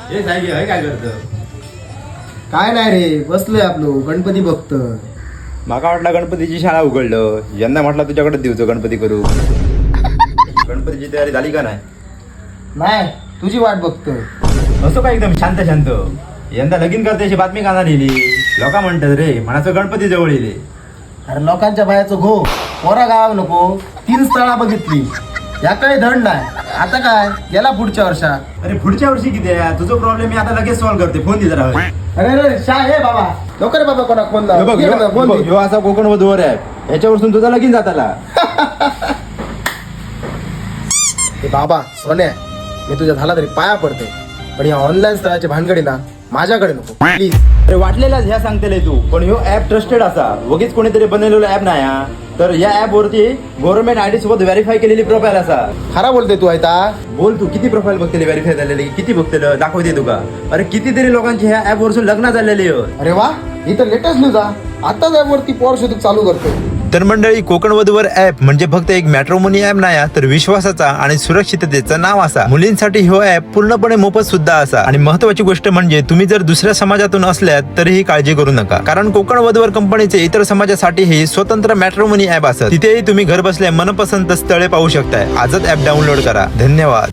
हे सायकी हय काय करतं? काय नाही रे, बसलोय आपलो गणपती बघत. माका वाटलं गणपतीची शाळा उघडलं. यंदा म्हटलं तुझ्याकडे देऊचो गणपती करू. गणपतीची तयारी झाली का नाही? नाही, तुझी वाट बघतोय. असं काय एकदम शांत शांत. यंदा लगीन करते अशी बातमी काना लिहिली. लोक म्हणतात रे मनाचं गणपती जवळ येईल. अरे लोकांच्या बायाचं घो, पोरा गावाक नको. 3 स्थळा बघितली, या काही धड नाही. आता काय गेला पुढच्या वर्षात. अरे पुढच्या वर्षी किती आहे? तुझा प्रॉब्लेम मी आता लगेच सॉल्व्ह करते. फोन दे जरा. अरे अरे शाह हे बाबा, लवकर बाबा कोणा फोन लाव. बघ ये ना, फोन दे. ह्यो असा कोकण वधूवर आहे. ह्याच्यावरून तुझा लगीन जाताला. हे बाबा सोन्या, मी तुझ्या झाला तरी पाया पडते, पण या ऑनलाईन स्थळाची भानगडी ना माझ्याकडे नको प्लीज. अरे वाटलेलाच ह्या सांगतेले तू, पण ह्यो ऍप ट्रस्टेड असा. वगीच कोणीतरी बनवलेला ऍप नाही हा. तर या ऍप वरती गव्हर्नमेंट आयडी सोबत व्हेरीफाय केलेली प्रोफाईल असा. खरा बोलते तू आता. बोल तू किती प्रोफाईल बघतेले व्हेरीफाय झालेली, किती बघतेलं दाखवते तुका. अरे कितीतरी लोकांची ह्या ऍप वरसून लग्न झालेली. अरे वा, ही तर लेटेस्ट न्यूज आहे. आताच ऍप वरती पोर शोधूक चालू करतोय. तर मंडळी, कोकण वधूवर ऍप म्हणजे फक्त एक मॅट्रोमोनी ऍप नाही तर विश्वासाचा आणि सुरक्षिततेचा नाव असा. मुलींसाठी हो ऍप पूर्णपणे मोफत सुद्धा असा. आणि महत्वाची गोष्ट म्हणजे तुम्ही जर दुसऱ्या समाजातून असल्यात तरीही काळजी करू नका, कारण कोकण वधूवर कंपनीचे इतर समाजासाठीही स्वतंत्र मॅट्रोमोनी ऍप असत. तिथेही तुम्ही घर बसल्या मनपसंत स्थळे पाहू शकताय. आजच ऍप डाउनलोड करा. धन्यवाद.